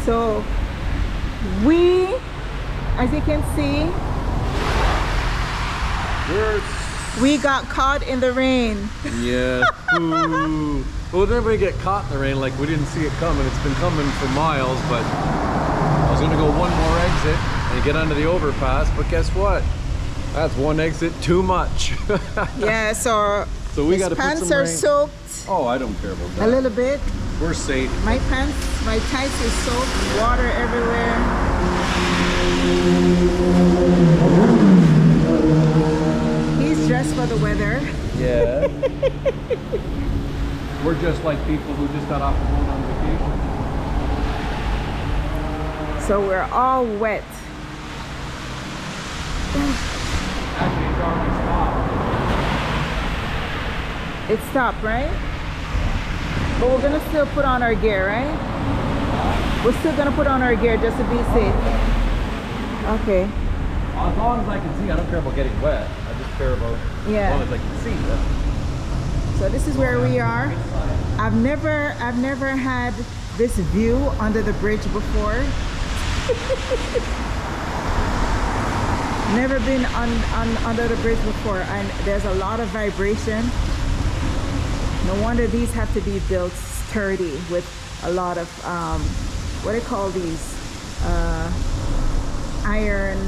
So we, as you can see, we got caught in the rain. Yeah. Ooh. Well, then we get caught in the rain, like we didn't see it coming. It's been coming for miles, but I was gonna go one more exit and get under the overpass, but guess what? That's one exit too much. Yeah, so we got to put pants some are rain. soaked Oh, I don't care about that. a little bit. We're safe. My pants, my tights is soaked, water everywhere. He's dressed for the weather. Yeah. We're just like people who just got off the boat on vacation. So we're all wet. Actually, it's already stopped. It stopped, right? But we're gonna still put on our gear, right? We're still gonna put on our gear just to be safe. Okay. As long as I can see, I don't care about getting wet. I just care about as long as I can see. So this is where we are. I've never had this view under the bridge before. Never been under the bridge before, and there's a lot of vibration. No wonder these have to be built sturdy with a lot of what do you call these, iron,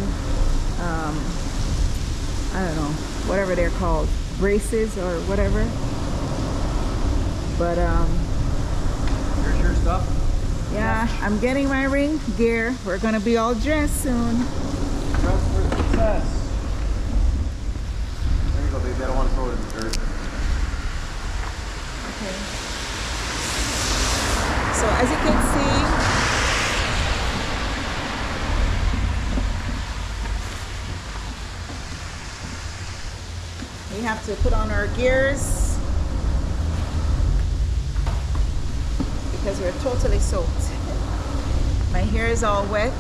I don't know, whatever they're called, braces or whatever. But Here's your stuff. yeah, I'm getting my ring gear. We're gonna be all dressed soon. Dress for success. There you go, baby. I don't want to throw it in the dirt. Okay. So as you can see, we have to put on our gears because we're totally soaked. My hair is all wet.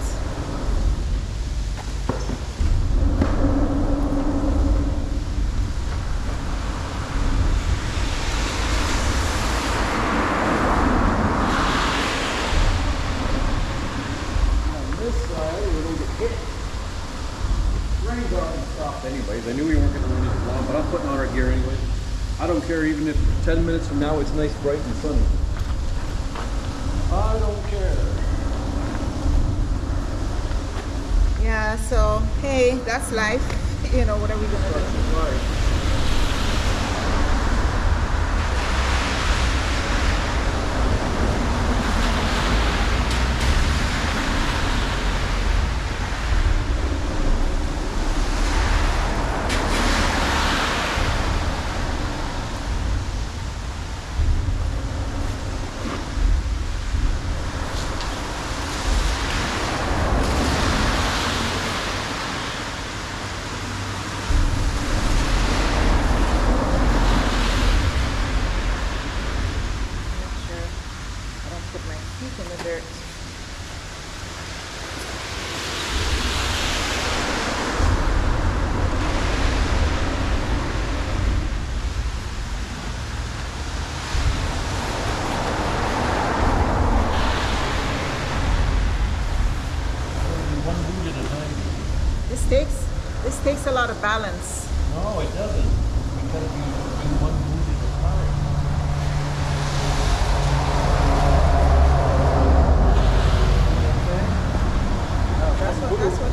Anyways, I knew we weren't going to run into long, but I'm putting on our gear anyway. I don't care even if 10 minutes from now it's nice, bright, and sunny. I don't care. Yeah, so hey, that's life. You know, what are we gonna do? That's life. This takes a lot of balance. No, it doesn't. Because you do one move at a time. Okay? That's what.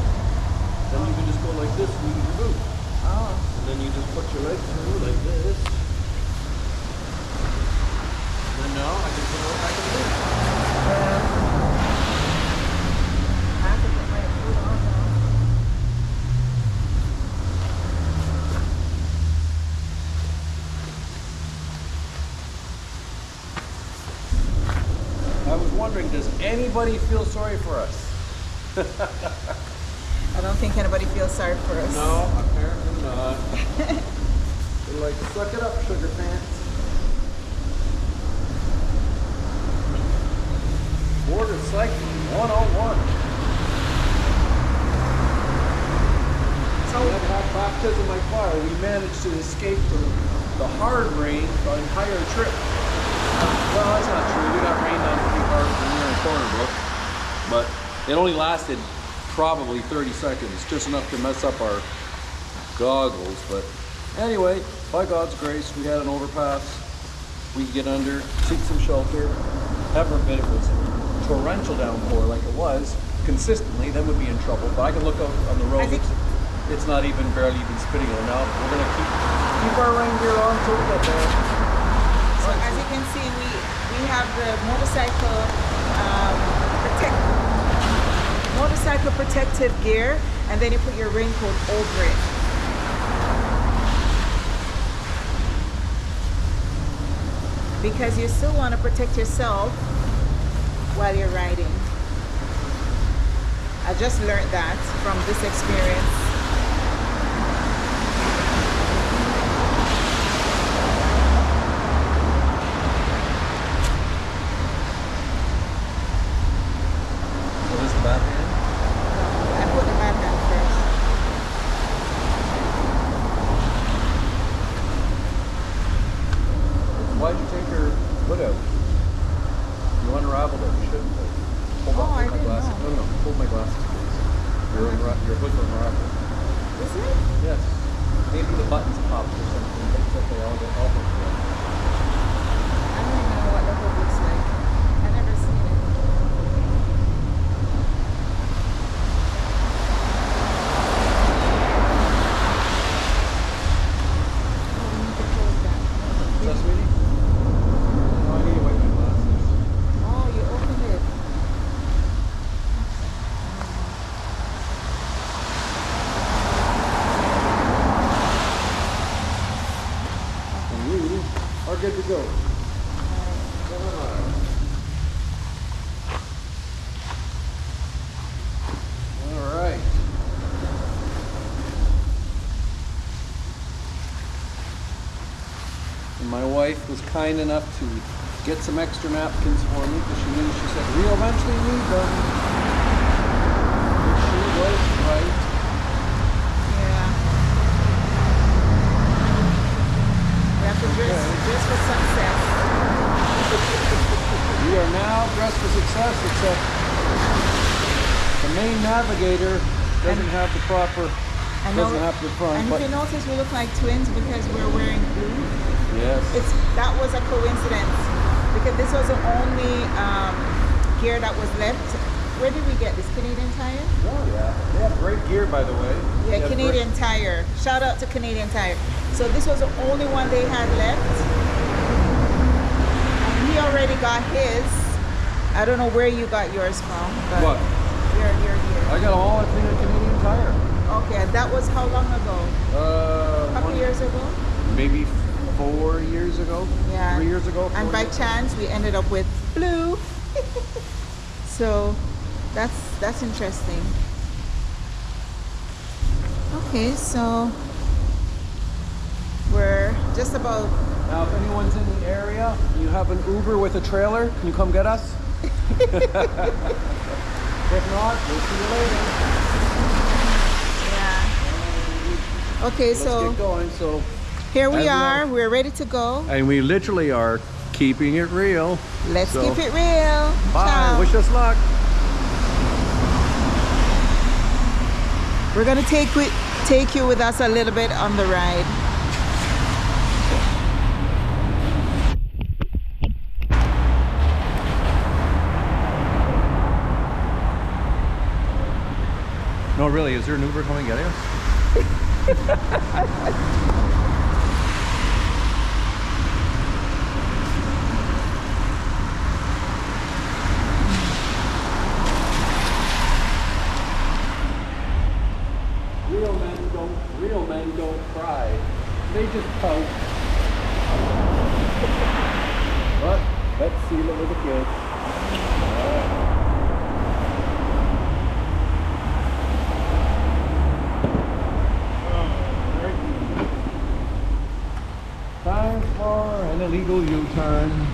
Then you can just go like this, move your boot. Oh. And then you just put your leg through like this. And then now I can put it back in the boot. I have to put my boot on now. I was wondering, does anybody feel sorry for us? I don't think anybody feels sorry for us. No, apparently not. They're like, suck it up, sugar pants. Border cycling 101. So we have had baptism by fire. We managed to escape the hard rain the entire trip. Well, that's not true. We got rained on pretty hard when we were in Corner Brook. but it only lasted probably 30 seconds, just enough to mess up our goggles. But anyway, by God's grace, we had an overpass. We could get under, seek some shelter. Heaven forbid it was torrential downpour like it was consistently, then we'd be in trouble. But I can look out on the road. It's not even barely even spitting it now. We're gonna keep our rain gear on until we get there. So as you can see, we have the motorcycle protective gear, and then you put your raincoat over it. Because you still want to protect yourself while you're riding. I just learned that from this experience. Why'd you take your hood out? You unraveled it. You shouldn't have. Hold my glasses. No, hold my glasses, please. Your hood's unraveled. Is it? Yes. Maybe the buttons popped or something, but it's okay. I'll get all of them. I don't even know what the hood looks like. I've never seen it. Is that sweetie? I need to wipe my glasses. Oh, you opened it. And you are good to go. All right. And my wife was kind enough to get some extra napkins for me because she knew, she said, we'll eventually need them. Which she was right. Yeah. We have to dress for success. We are now dressed for success, except the main navigator doesn't have the proper, doesn't have the front. And if you notice, we look like twins because we're wearing blue. Yes. That was a coincidence because this was the only gear that was left. Where did we get this? Canadian Tire? Oh yeah, they have great gear, by the way. Yeah, Canadian Tire. Shout out to Canadian Tire. So this was the only one they had left. And he already got his. I don't know where you got yours from. But what? Your gear. I got all I think at Canadian Tire. Okay, that was how long ago? A couple years ago? Maybe 4 years ago. Yeah. 3 years ago. And by chance, we ended up with blue. So that's interesting. Okay, so we're just about. Now, if anyone's in the area, you have an Uber with a trailer, can you come get us? If not, we'll see you later. Yeah. Okay, Let's so get going. So here we are. We're ready to go. and we literally are keeping it real. Let's keep it real. Bye. Ciao. Wish us luck. We're gonna take you with us a little bit on the ride. No, really, is there an Uber coming getting us? Real men don't cry. They just pout. But let's see it with the kids. Time for an illegal U-turn.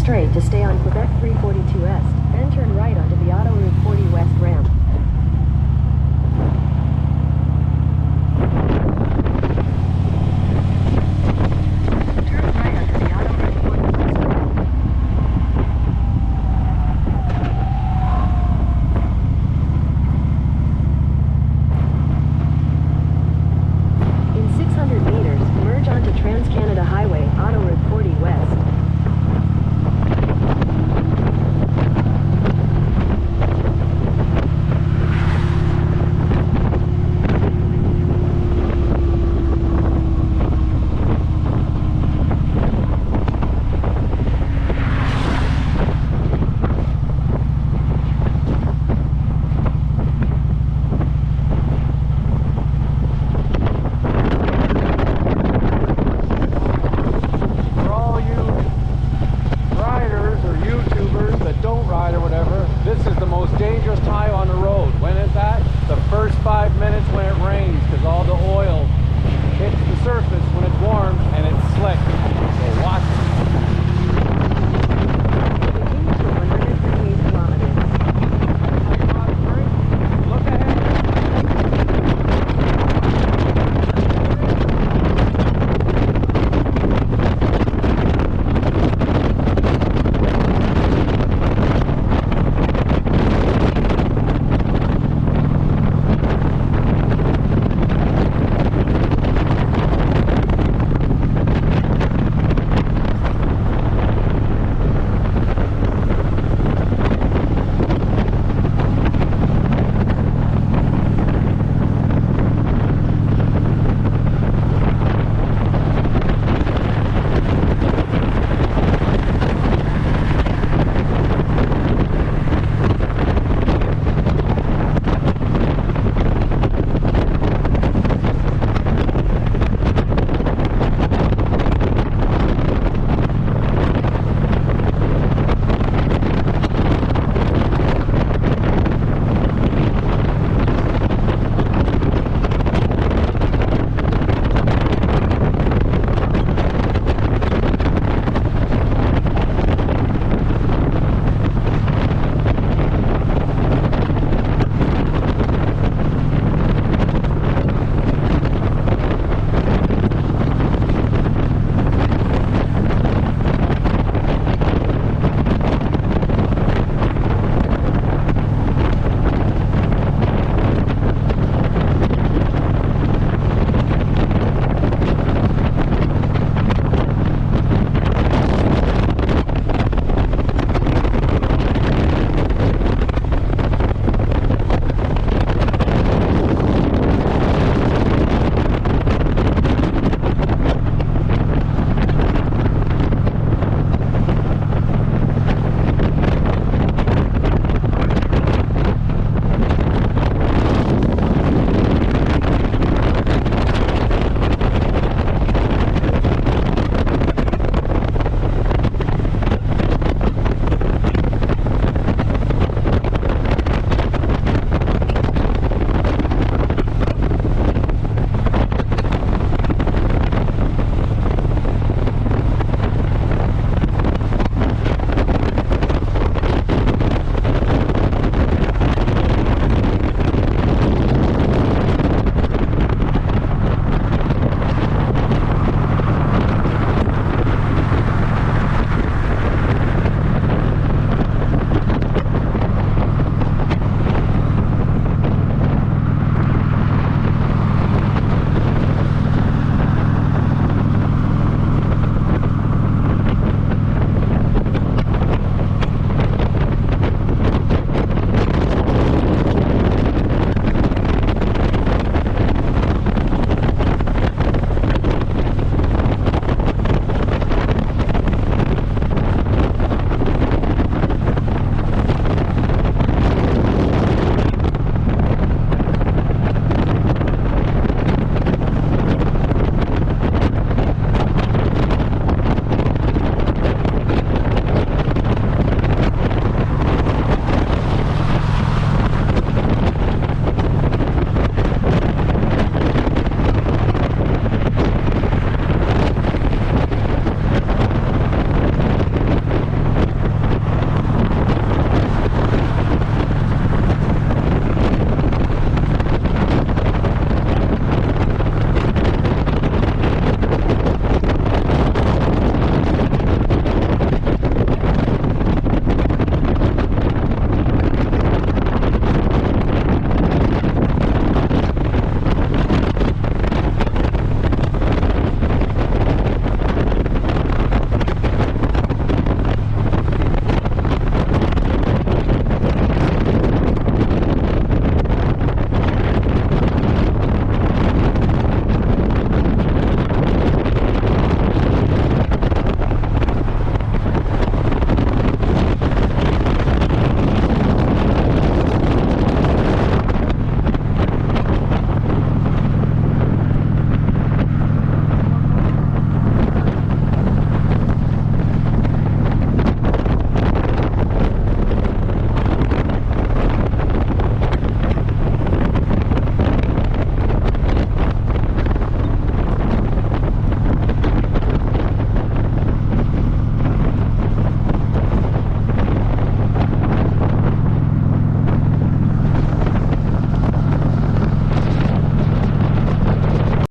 straight to stay on Quebec 342 Est, then turn right onto the Autoroute 40 West ramp.